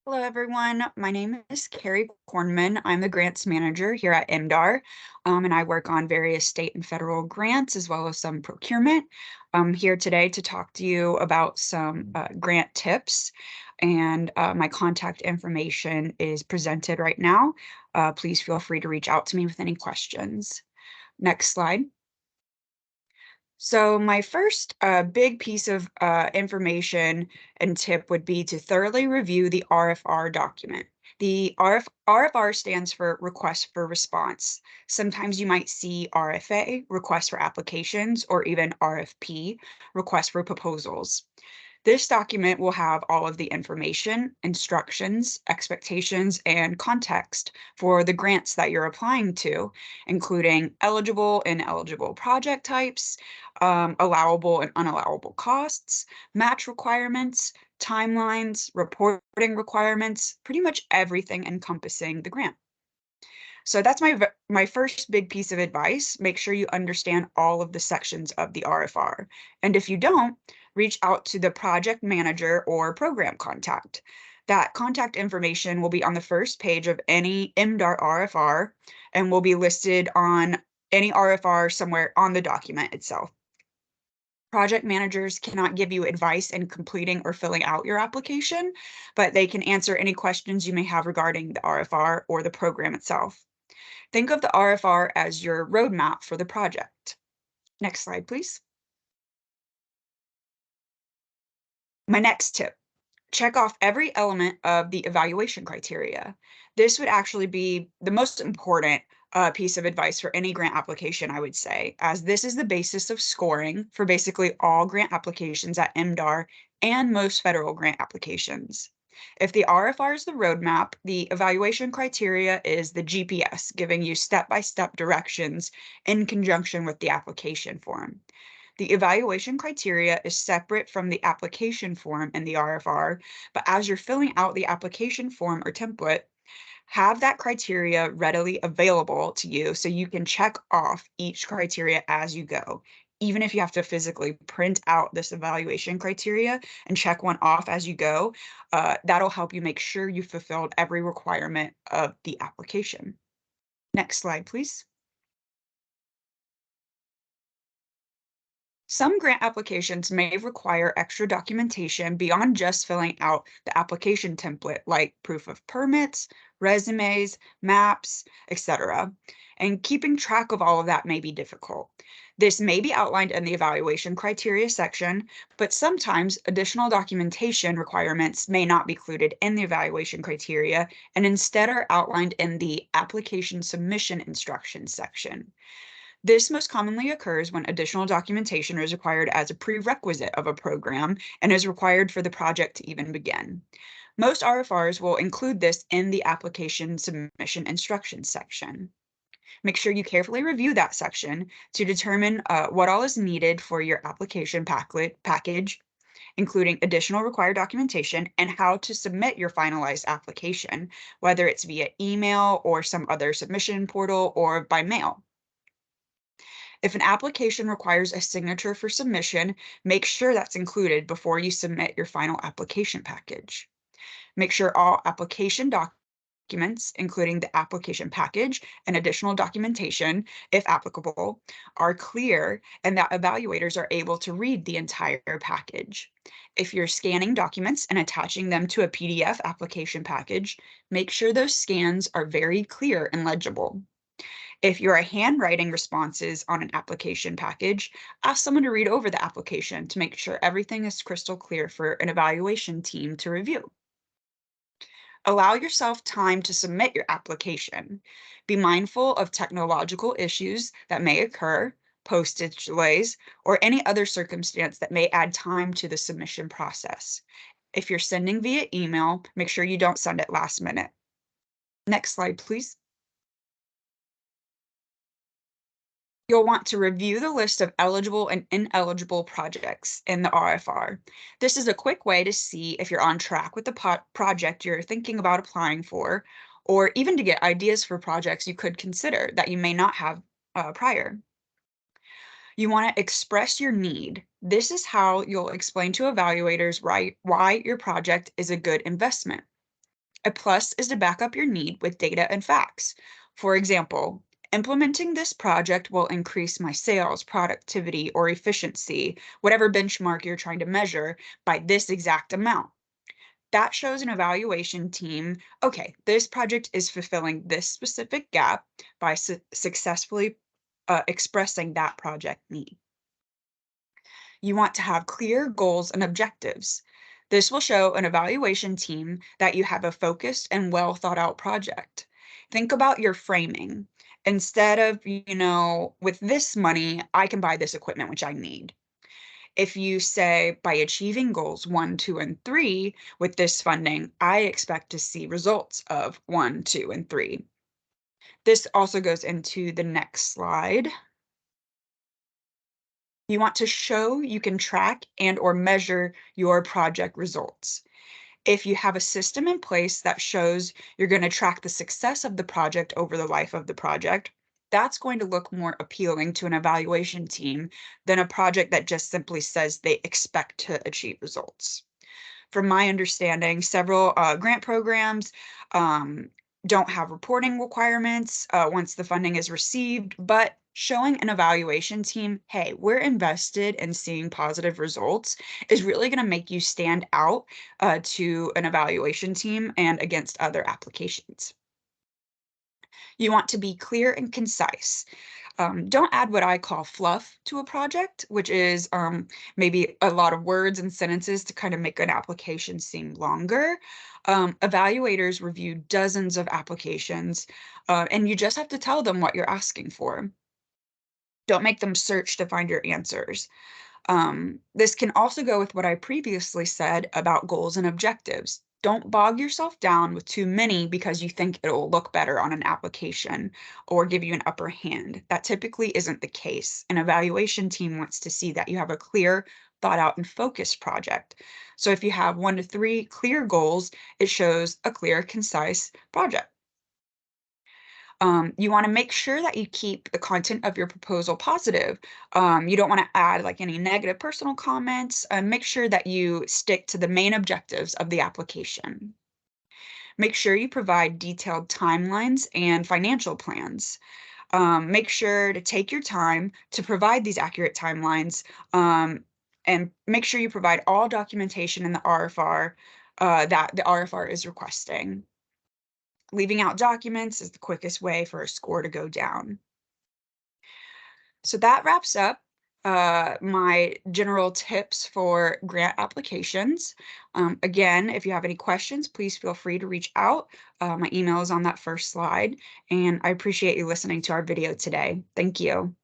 Hello, everyone. My name is Carrie Kornman. I'm the grants manager here at MDAR, and I work on various state and federal grants as well as some procurement. I'm here today to talk to you about some grant tips, and my contact information is presented right now. Please feel free to reach out to me with any questions. Next slide. So my first big piece of information and tip would be to thoroughly review the RFR document. RFR stands for Request for Response. Sometimes you might see RFA, Request for Applications, or even RFP, Request for Proposals. This document will have all of the information, instructions, expectations, and context for the grants that you're applying to, including eligible and ineligible project types, allowable and unallowable costs, match requirements, timelines, reporting requirements, pretty much everything encompassing the grant. So that's my first big piece of advice. Make sure you understand all of the sections of the RFR. And if you don't, reach out to the project manager or program contact. That contact information will be on the first page of any MDAR RFR and will be listed on any RFR somewhere on the document itself. Project managers cannot give you advice in completing or filling out your application, but they can answer any questions you may have regarding the RFR or the program itself. Think of the RFR as your roadmap for the project. Next slide, please. My next tip, check off every element of the evaluation criteria. This would actually be the most important piece of advice for any grant application, I would say, as this is the basis of scoring for basically all grant applications at MDAR and most federal grant applications. If the RFR is the roadmap, the evaluation criteria is the GPS, giving you step-by-step directions in conjunction with the application form. The evaluation criteria is separate from the application form in the RFR, but as you're filling out the application form or template, have that criteria readily available to you so you can check off each criteria as you go. Even if you have to physically print out this evaluation criteria and check one off as you go, that'll help you make sure you fulfilled every requirement of the application. Next slide, please. Some grant applications may require extra documentation beyond just filling out the application template, like proof of permits, resumes, maps, etc. And keeping track of all of that may be difficult. This may be outlined in the evaluation criteria section, but sometimes additional documentation requirements may not be included in the evaluation criteria and instead are outlined in the application submission instructions section. This most commonly occurs when additional documentation is required as a prerequisite of a program and is required for the project to even begin. Most RFRs will include this in the application submission instructions section. Make sure you carefully review that section to determine what all is needed for your application package, including additional required documentation and how to submit your finalized application, whether it's via email or some other submission portal or by mail. If an application requires a signature for submission, make sure that's included before you submit your final application package. Make sure all application documents, including the application package and additional documentation, if applicable, are clear and that evaluators are able to read the entire package. If you're scanning documents and attaching them to a PDF application package, make sure those scans are very clear and legible. If you're handwriting responses on an application package, ask someone to read over the application to make sure everything is crystal clear for an evaluation team to review. Allow yourself time to submit your application. Be mindful of technological issues that may occur, postage delays, or any other circumstance that may add time to the submission process. If you're sending via email, make sure you don't send it last minute. Next slide, please. You'll want to review the list of eligible and ineligible projects in the RFR. This is a quick way to see if you're on track with the project you're thinking about applying for, or even to get ideas for projects you could consider that you may not have prior. You want to express your need. This is how you'll explain to evaluators why your project is a good investment. A plus is to back up your need with data and facts. For example, implementing this project will increase my sales, productivity, or efficiency, whatever benchmark you're trying to measure, by this exact amount. That shows an evaluation team, okay, this project is fulfilling this specific gap by successfully expressing that project need. You want to have clear goals and objectives. This will show an evaluation team that you have a focused and well thought out project. Think about your framing. Instead of, with this money, I can buy this equipment, which I need. If you say, by achieving goals 1, 2, and 3 with this funding, I expect to see results of 1, 2, and 3. This also goes into the next slide. You want to show you can track and or measure your project results. If you have a system in place that shows you're going to track the success of the project over the life of the project, that's going to look more appealing to an evaluation team than a project that just simply says they expect to achieve results. From my understanding, several grant programs don't have reporting requirements once the funding is received, but showing an evaluation team, hey, we're invested in seeing positive results, is really going to make you stand out to an evaluation team and against other applications. You want to be clear and concise. Don't add what I call fluff to a project, which is maybe a lot of words and sentences to kind of make an application seem longer. Evaluators review dozens of applications, and you just have to tell them what you're asking for. Don't make them search to find your answers. This can also go with what I previously said about goals and objectives. Don't bog yourself down with too many because you think it'll look better on an application or give you an upper hand. That typically isn't the case. An evaluation team wants to see that you have a clear, thought out, and focused project. So if you have 1 to 3 clear goals, it shows a clear, concise project. You want to make sure that you keep the content of your proposal positive. You don't want to add like any negative personal comments, and make sure that you stick to the main objectives of the application. Make sure you provide detailed timelines and financial plans. Make sure to take your time to provide these accurate timelines, and make sure you provide all documentation in the RFR that the RFR is requesting. Leaving out documents is the quickest way for a score to go down. So that wraps up my general tips for grant applications. Again, if you have any questions, please feel free to reach out. My email is on that first slide, and I appreciate you listening to our video today. Thank you.